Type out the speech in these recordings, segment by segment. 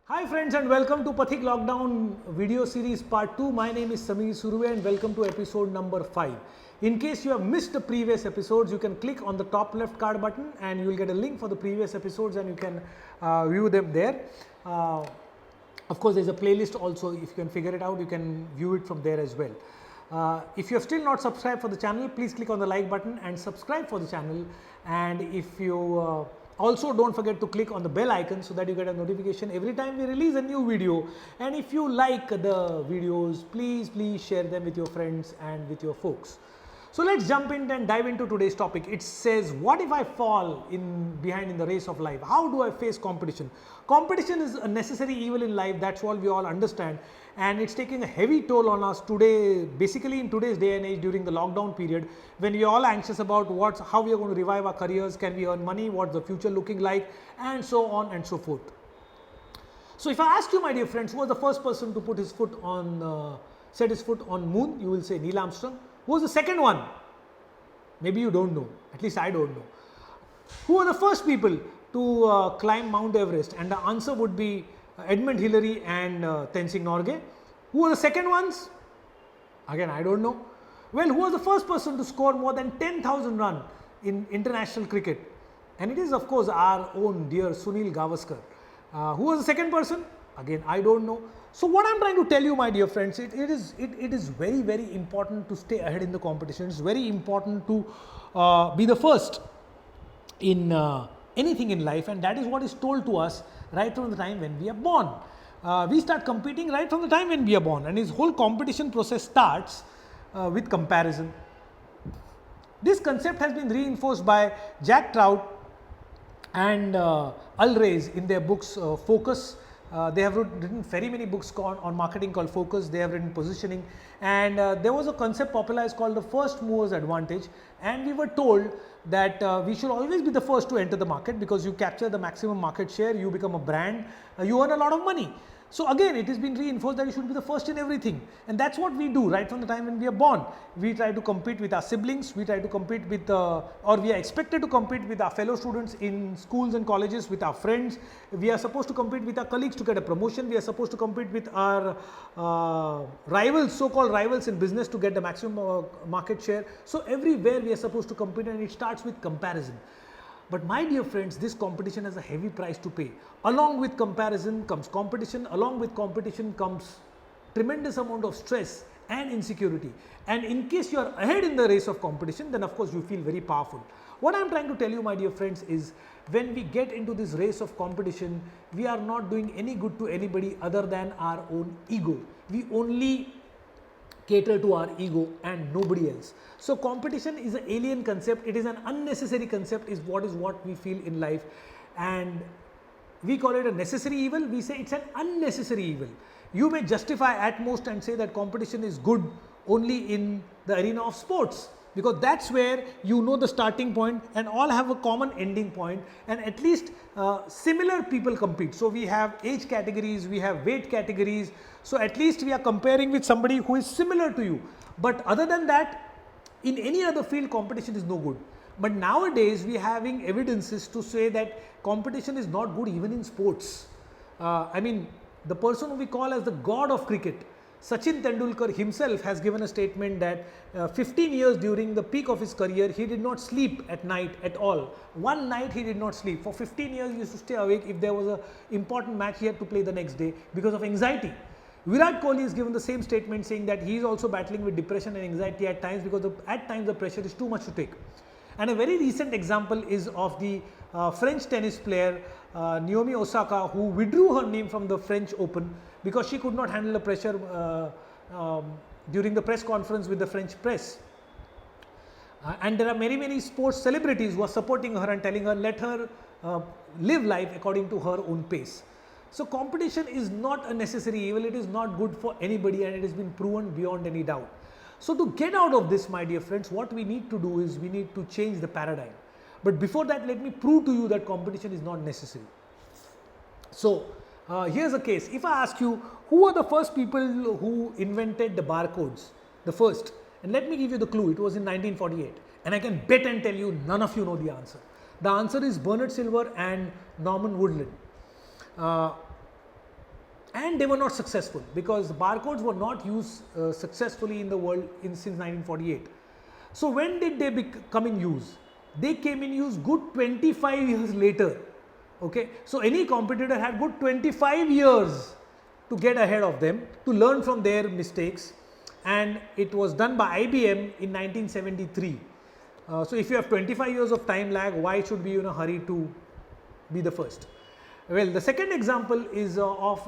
Hi friends and welcome to Pathik Lockdown video series part 2. My name is Sameer Surve and welcome to episode number 5. In case you have missed the previous episodes, you can click on the top left card button and you will get a link for the previous episodes and you can view them there. Of course, there is a playlist also. If you can figure it out, you can view it from there as well. If you have still not subscribed for the channel, please click on the like button and subscribe for the channel. And if you also don't forget to click on the bell icon so that you get a notification every time we release a new video. And if you like the videos, please share them with your friends and with your folks. So let's jump in and dive into today's topic. It says, what if I fall behind in the race of life? How do I face competition? Competition is a necessary evil in life. That's what we all understand. And it's taking a heavy toll on us today, basically in today's day and age during the lockdown period, when we are all anxious about how we are going to revive our careers, can we earn money, what's the future looking like, and so on and so forth. So if I ask you, my dear friends, who was the first person to put his foot on, set his foot on moon, you will say Neil Armstrong. Who was the second one? Maybe you don't know, at least I don't know. Who were the first people to climb Mount Everest? And the answer would be Edmund Hillary and Tenzing Norgay. Who were the second ones? Again, I don't know. Well, who was the first person to score more than 10,000 runs in international cricket? And it is, of course, our own dear Sunil Gavaskar. Who was the second person? Again, I don't know. So what I'm trying to tell you, my dear friends, it is very important to stay ahead in the competition. It's very important to be the first in anything in life, and that is what is told to us right from the time when we are born. We start competing right from the time when we are born, and this whole competition process starts with comparison. This concept has been reinforced by Jack Trout and Ulrich in their books Focus. They have written very many books on marketing called Focus. They have written positioning, and there was a concept popularized called the first mover's advantage, and we were told that we should always be the first to enter the market because you capture the maximum market share, you become a brand, you earn a lot of money. So again, it has been reinforced that you should be the first in everything, and that's what we do right from the time when we are born. We try to compete with our siblings, we try to compete with or we are expected to compete with our fellow students in schools and colleges, with our friends. We are supposed to compete with our colleagues to get a promotion. We are supposed to compete with our rivals, so-called rivals in business, to get the maximum market share. So everywhere we are supposed to compete, and it starts with comparison. But my dear friends, this competition has a heavy price to pay. Along with comparison comes competition. Along with competition comes tremendous amount of stress and insecurity. And in case you are ahead in the race of competition, then of course you feel very powerful. What I am trying to tell you, my dear friends, is when we get into this race of competition, we are not doing any good to anybody other than our own ego. We only cater to our ego and nobody else. So competition is an alien concept. It is an unnecessary concept, is what we feel in life, and we call it a necessary evil. We say it's an unnecessary evil. You may justify at most and say that competition is good only in the arena of sports, because that's where you know the starting point and all have a common ending point, and at least similar people compete. So we have age categories, we have weight categories, so at least we are comparing with somebody who is similar to you. But other than that, in any other field, competition is no good. But nowadays we are having evidences to say that competition is not good even in sports. I mean, the person who we call as the god of cricket, Sachin Tendulkar himself, has given a statement that 15 years during the peak of his career, he did not sleep at night at all. One night he did not sleep. For 15 years he used to stay awake. If there was an important match, he had to play the next day because of anxiety. Virat Kohli has given the same statement, saying that he is also battling with depression and anxiety at times because at times the pressure is too much to take. And a very recent example is of the French tennis player Naomi Osaka, who withdrew her name from the French Open because she could not handle the pressure during the press conference with the French press. And there are many sports celebrities who are supporting her and telling her, let her live life according to her own pace. So competition is not a necessary evil. It is not good for anybody, and it has been proven beyond any doubt. So to get out of this, my dear friends, what we need to do is we need to change the paradigm. But before that, let me prove to you that competition is not necessary. So here's a case. If I ask you, who are the first people who invented the barcodes? The first. And let me give you the clue. It was in 1948. And I can bet and tell you none of you know the answer. The answer is Bernard Silver and Norman Woodland. and they were not successful because barcodes were not used successfully in the world since 1948. So when did they come in use? They came in use good 25 years later. Okay, so any competitor had good 25 years to get ahead of them, to learn from their mistakes, and it was done by IBM in 1973. So if you have 25 years of time lag, why should we in a hurry to be the first? Well, the second example is of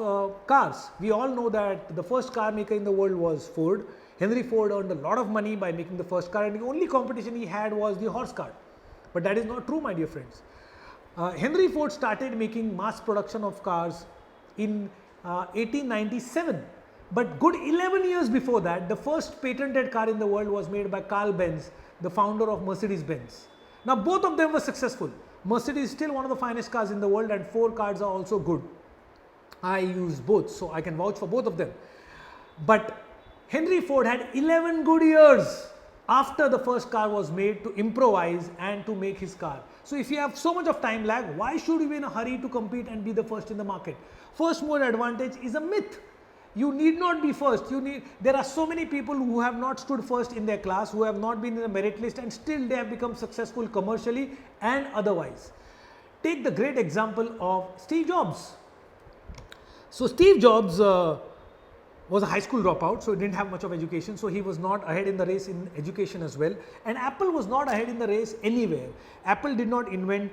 cars. We all know that the first car maker in the world was Ford. Henry Ford earned a lot of money by making the first car, and the only competition he had was the horse car. But that is not true, my dear friends. Henry Ford started making mass production of cars in 1897. But good 11 years before that, the first patented car in the world was made by Carl Benz, the founder of Mercedes-Benz. Now both of them were successful. Mercedes is still one of the finest cars in the world, and Ford cars are also good. I use both, so I can vouch for both of them. But Henry Ford had 11 good years after the first car was made to improvise and to make his car. So if you have so much of time lag, why should you be in a hurry to compete and be the first in the market? First mover advantage is a myth. You need not be first. There are so many people who have not stood first in their class, who have not been in the merit list, and still they have become successful commercially and otherwise. Take the great example of Steve Jobs. So Steve Jobs was a high school dropout, so he didn't have much of education, so he was not ahead in the race in education as well. And Apple was not ahead in the race anywhere. Apple did not invent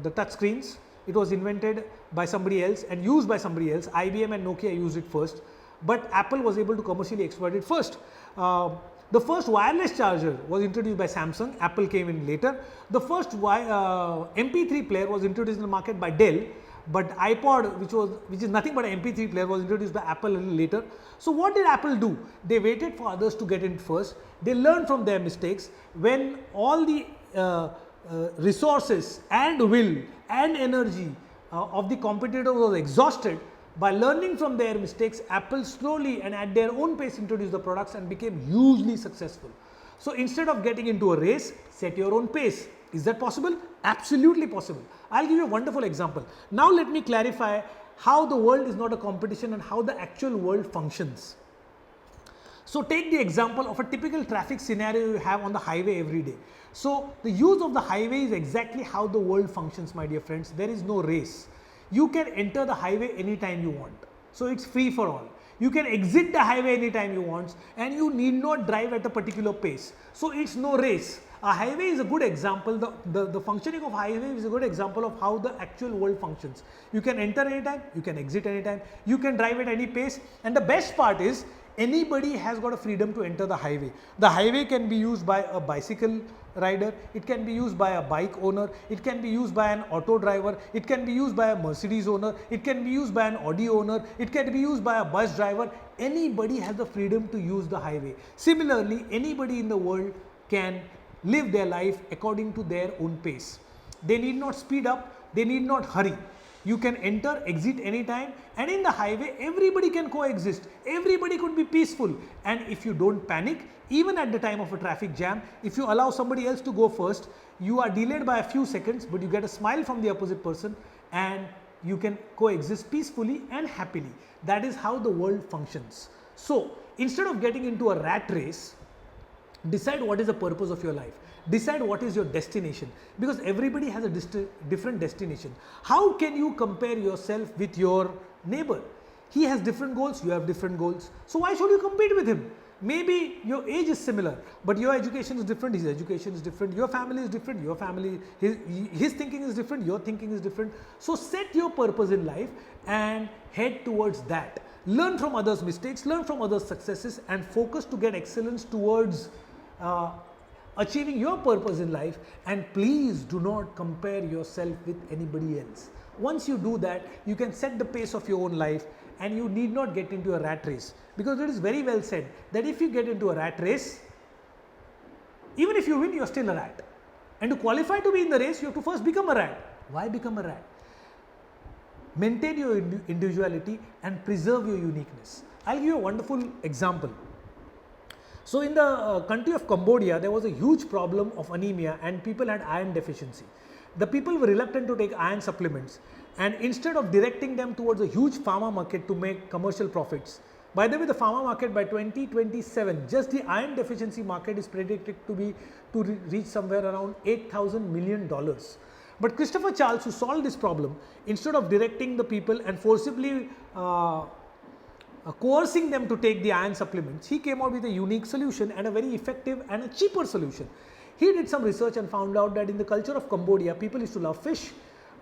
the touch screens. It was invented by somebody else and used by somebody else. IBM and Nokia used it first, but Apple was able to commercially exploit it first. The first wireless charger was introduced by Samsung. Apple came in later. The first MP3 player was introduced in the market by Dell, but iPod, which is nothing but an MP3 player, was introduced by Apple a little later. So what did Apple do? They waited for others to get in first. They learned from their mistakes. When all the resources and will and energy of the competitor was exhausted, by learning from their mistakes, Apple slowly and at their own pace introduced the products and became hugely successful. So instead of getting into a race, set your own pace. Is that possible? Absolutely possible. I'll give you a wonderful example. Now let me clarify how the world is not a competition and how the actual world functions. So take the example of a typical traffic scenario you have on the highway every day. So the use of the highway is exactly how the world functions, my dear friends. There is no race. You can enter the highway anytime you want. So it's free for all. You can exit the highway anytime you want, and you need not drive at a particular pace. So it's no race. A highway is a good example. The functioning of highway is a good example of how the actual world functions. You can enter anytime, you can exit anytime, you can drive at any pace, and the best part is anybody has got a freedom to enter the highway. The highway can be used by a bicycle rider, it can be used by a bike owner, it can be used by an auto driver, it can be used by a Mercedes owner, it can be used by an Audi owner, it can be used by a bus driver. Anybody has the freedom to use the highway. Similarly, anybody in the world can live their life according to their own pace. They need not speed up, they need not hurry. You can enter, exit anytime, and in the highway everybody can coexist. Everybody could be peaceful, and if you don't panic, even at the time of a traffic jam, if you allow somebody else to go first, you are delayed by a few seconds, but you get a smile from the opposite person and you can coexist peacefully and happily. That is how the world functions. So instead of getting into a rat race, decide what is the purpose of your life. Decide what is your destination, because everybody has a different destination. How can you compare yourself with your neighbor? He has different goals, you have different goals. So why should you compete with him? Maybe your age is similar, but your education is different, his education is different, your family is different, your family, his thinking is different, your thinking is different. So set your purpose in life and head towards that. Learn from others' mistakes, learn from others' successes, and focus to get excellence towards achieving your purpose in life. And please do not compare yourself with anybody else. Once you do that, you can set the pace of your own life and you need not get into a rat race, because it is very well said that if you get into a rat race, even if you win, you are still a rat, and to qualify to be in the race, you have to first become a rat. Why become a rat? Maintain your individuality and preserve your uniqueness. I'll give you a wonderful example. So in the country of Cambodia, there was a huge problem of anemia and people had iron deficiency. The people were reluctant to take iron supplements, and instead of directing them towards a huge pharma market to make commercial profits. By the way, the pharma market by 2027, just the iron deficiency market is predicted to reach somewhere around $8,000 million. But Christopher Charles, who solved this problem, instead of directing the people and forcibly coercing them to take the iron supplements, he came out with a unique solution and a very effective and a cheaper solution. He did some research and found out that in the culture of Cambodia, people used to love fish.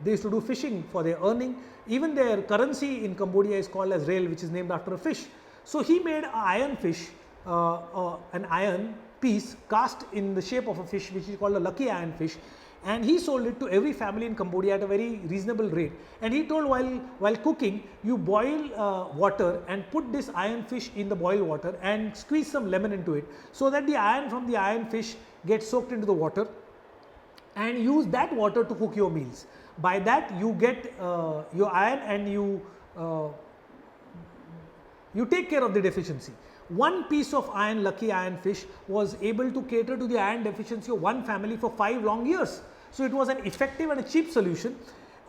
They used to do fishing for their earning. Even their currency in Cambodia is called as rail, which is named after a fish. So he made an iron fish, an iron piece cast in the shape of a fish, which is called a lucky iron fish, and he sold it to every family in Cambodia at a very reasonable rate. And he told while cooking, you boil water and put this iron fish in the boiled water and squeeze some lemon into it, so that the iron from the iron fish gets soaked into the water, and use that water to cook your meals. By that you get your iron, and you take care of the deficiency. One piece of iron, lucky iron fish, was able to cater to the iron deficiency of one family for 5 long years. So it was an effective and a cheap solution.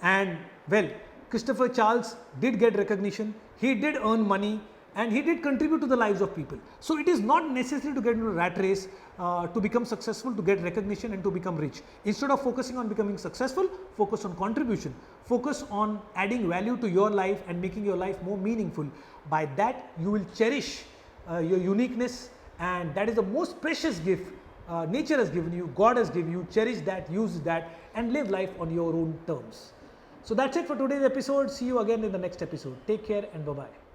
And well, Christopher Charles did get recognition, he did earn money, and he did contribute to the lives of people. So it is not necessary to get into a rat race to become successful, to get recognition and to become rich. Instead of focusing on becoming successful, focus on contribution, focus on adding value to your life and making your life more meaningful. By that you will cherish your uniqueness, and that is the most precious gift nature has given you, God has given you. Cherish that, use that, and live life on your own terms. So that's it for today's episode. See you again in the next episode. Take care and bye-bye.